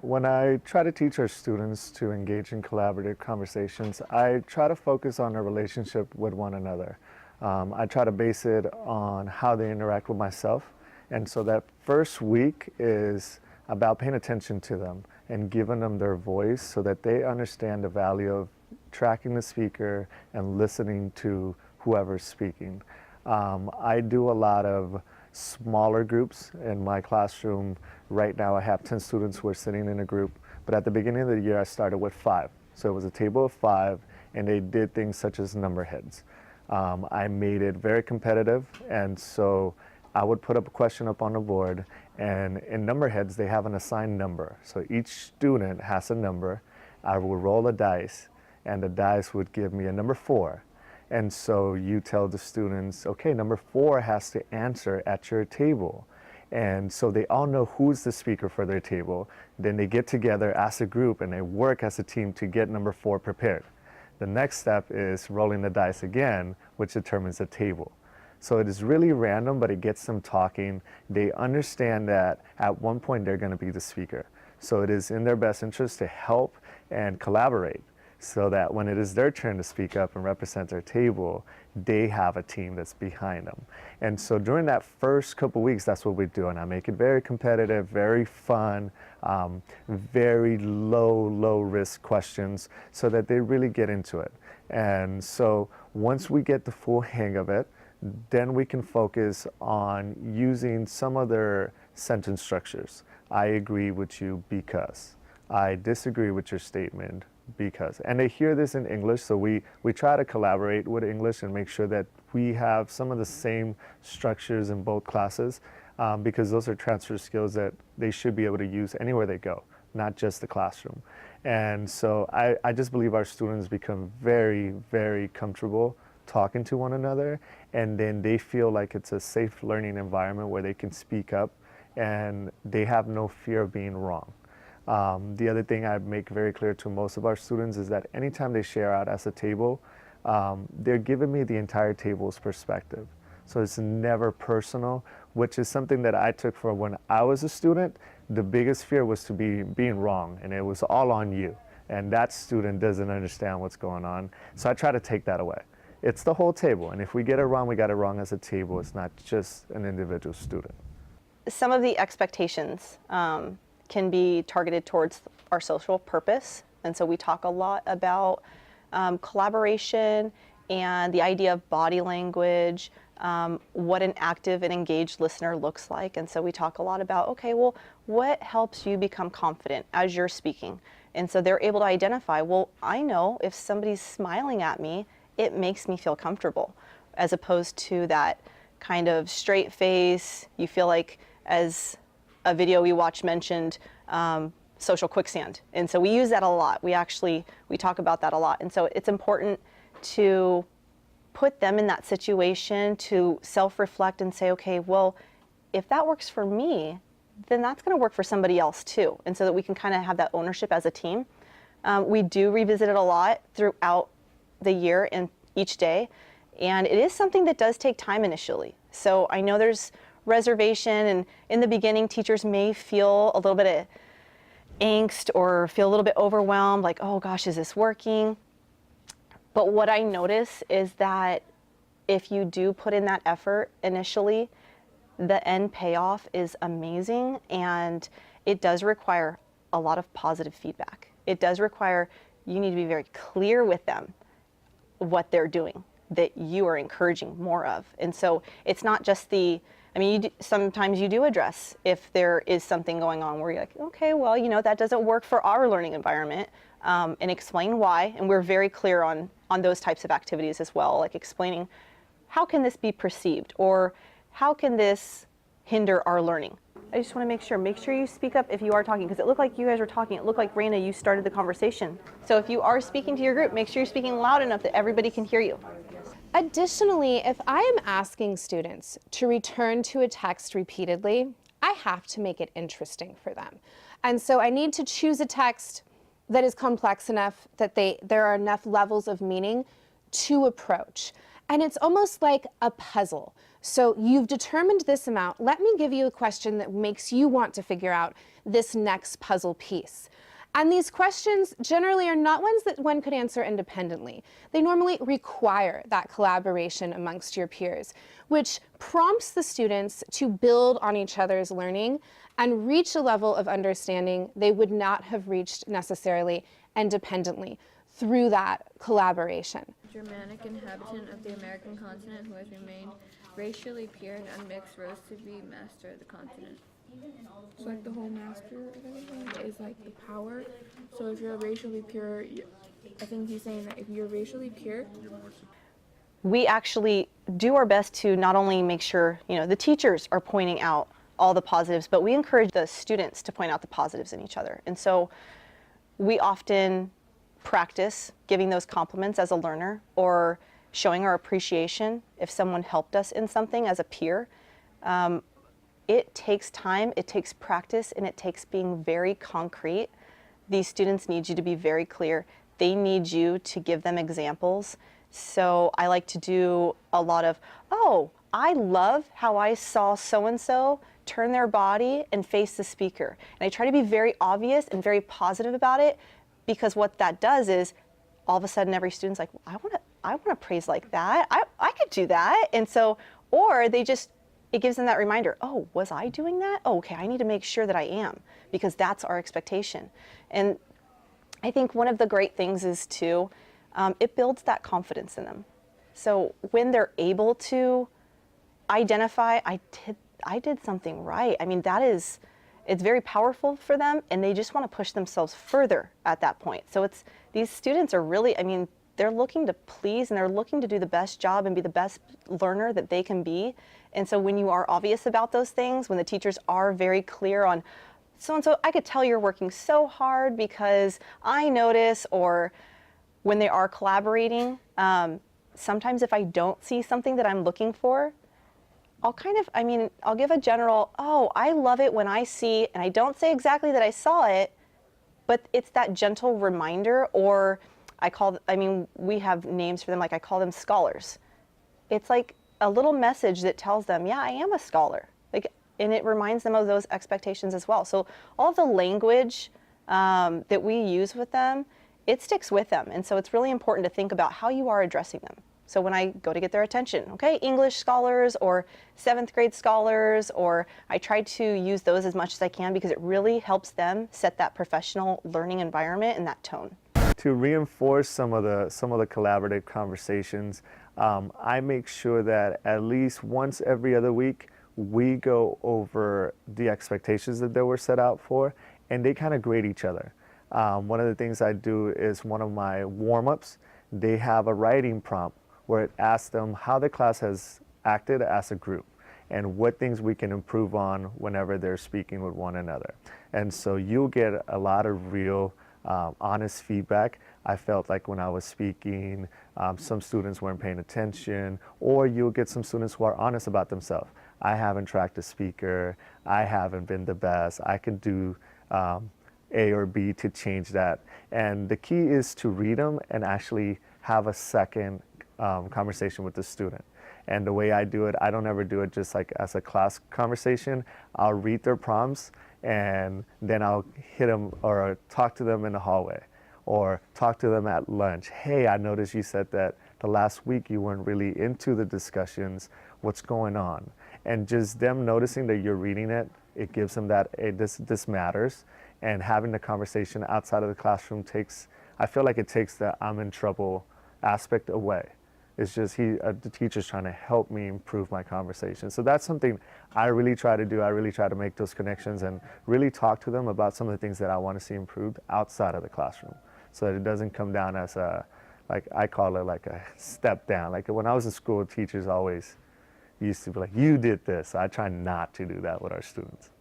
When I try to teach our students to engage in collaborative conversations, I try to focus on their relationship with one another. I try to base it on how they interact with myself. And so that first week is about paying attention to them and giving them their voice so that they understand the value of tracking the speaker and listening to whoever's speaking. I do a lot of smaller groups in my classroom. Right now I have 10 students who are sitting in a group, but at the beginning of the year I started with 5. So it was a table of 5 and they did things such as number heads. I made it very competitive, and so I would put up a question up on the board, and in number heads they have an assigned number. So each student has a number. I would roll a dice and the dice would give me a number 4. And so you tell the students, okay, number 4 has to answer at your table. And so they all know who's the speaker for their table. Then they get together as a group and they work as a team to get number 4 prepared. The next step is rolling the dice again, which determines the table. So it is really random, but it gets them talking. They understand that at one point they're going to be the speaker. So it is in their best interest to help and collaborate, so that when it is their turn to speak up and represent their table, they have a team that's behind them. And so during that first couple weeks, that's what we do. And I make it very competitive, very fun, very low risk questions so that they really get into it. And so once we get the full hang of it, then we can focus on using some of their sentence structures. I agree with you because. I disagree with your statement because. And they hear this in English, so we try to collaborate with English and make sure that we have some of the same structures in both classes, because those are transfer skills that they should be able to use anywhere they go, not just the classroom. And so I just believe our students become very comfortable talking to one another, and then they feel like it's a safe learning environment where they can speak up and they have no fear of being wrong. The other thing I make very clear to most of our students is that anytime they share out as a table, they're giving me the entire table's perspective. So it's never personal, which is something that I took from when I was a student. The biggest fear was to be being wrong, and it was all on you. And that student doesn't understand what's going on. So I try to take that away. It's the whole table, and if we get it wrong, we got it wrong as a table. It's not just an individual student. Some of the expectations can be targeted towards our social purpose. And so we talk a lot about collaboration and the idea of body language, what an active and engaged listener looks like. And so we talk a lot about, okay, well, what helps you become confident as you're speaking? And so they're able to identify, well, I know if somebody's smiling at me, it makes me feel comfortable, as opposed to that kind of straight face. You feel like, as a video we watched mentioned, social quicksand. And so we use that a lot. We talk about that a lot. And so it's important to put them in that situation to self-reflect and say, okay, well, if that works for me, then that's going to work for somebody else too. And so that we can kind of have that ownership as a team. We do revisit it a lot throughout the year and each day. And it is something that does take time initially. So I know there's reservation, and in the beginning teachers may feel a little bit of angst or feel a little bit overwhelmed, like, oh gosh, is this working? But what I notice is that if you do put in that effort initially, the end payoff is amazing, and it does require a lot of positive feedback. It does require, you need to be very clear with them what they're doing, that you are encouraging more of. And so it's not just sometimes you do address if there is something going on where you're like, okay, well, that doesn't work for our learning environment, and explain why. And we're very clear on those types of activities as well, like explaining how can this be perceived, or how can this hinder our learning. I just want to make sure you speak up if you are talking, because it looked like you guys were talking. It looked like, Raina, you started the conversation. So if you are speaking to your group, make sure you're speaking loud enough that everybody can hear you. Additionally, if I am asking students to return to a text repeatedly, I have to make it interesting for them. And so I need to choose a text that is complex enough that there are enough levels of meaning to approach. And it's almost like a puzzle. So you've determined this amount. Let me give you a question that makes you want to figure out this next puzzle piece. And these questions generally are not ones that one could answer independently. They normally require that collaboration amongst your peers, which prompts the students to build on each other's learning and reach a level of understanding they would not have reached necessarily independently through that collaboration. Germanic inhabitant of the American continent who has remained racially pure and unmixed rose to be master of the continent. So like the whole master of everything is like the power. So if you're racially pure, I think he's saying that if you're racially pure, We actually do our best to not only make sure, the teachers are pointing out all the positives, but we encourage the students to point out the positives in each other. And so we often practice giving those compliments as a learner or showing our appreciation if someone helped us in something as a peer. It takes time, it takes practice, and it takes being very concrete. These students need you to be very clear. They need you to give them examples. So I like to do a lot of, oh, I love how I saw so-and-so turn their body and face the speaker. And I try to be very obvious and very positive about it, because what that does is all of a sudden every student's like, I want to praise like that. I could do that. And so, or it gives them that reminder, oh, was I doing that? Oh, okay, I need to make sure that I am, because that's our expectation. And I think one of the great things is too, it builds that confidence in them. So when they're able to identify, I did something right. I mean, it's very powerful for them, and they just want to push themselves further at that point. So these students are really, they're looking to please and they're looking to do the best job and be the best learner that they can be. And so when you are obvious about those things, when the teachers are very clear on so-and-so, I could tell you're working so hard because I notice, or when they are collaborating, sometimes if I don't see something that I'm looking for, I'll give a general, oh, I love it when I see, and I don't say exactly that I saw it, but it's that gentle reminder, or we have names for them, like I call them scholars. It's like a little message that tells them, yeah, I am a scholar. And it reminds them of those expectations as well. So all the language that we use with them, it sticks with them. And so it's really important to think about how you are addressing them. So when I go to get their attention, okay, English scholars or 7th grade scholars, or I try to use those as much as I can, because it really helps them set that professional learning environment and that tone. To reinforce some of the collaborative conversations, I make sure that at least once every other week we go over the expectations that they were set out for, and they kind of grade each other. One of the things I do is, one of my warm-ups, they have a writing prompt where it asks them how the class has acted as a group and what things we can improve on whenever they're speaking with one another. And so you'll get a lot of real honest feedback. I felt like when I was speaking, some students weren't paying attention, or you'll get some students who are honest about themselves. I haven't tracked a speaker, I haven't been the best, I can do A or B to change that. And the key is to read them and actually have a second conversation with the student. And the way I do it, I don't ever do it just like as a class conversation. I'll read their prompts and then I'll hit them or talk to them in the hallway or talk to them at lunch. Hey, I noticed you said that the last week you weren't really into the discussions. What's going on? And just them noticing that you're reading it, it gives them that, hey, this matters. And having the conversation outside of the classroom I feel like it takes the I'm in trouble aspect away. It's just the teacher's trying to help me improve my conversation. So that's something I really try to do. I really try to make those connections and really talk to them about some of the things that I want to see improved outside of the classroom, so that it doesn't come down as I call it like a step down. Like when I was in school, teachers always used to be like, you did this. I try not to do that with our students.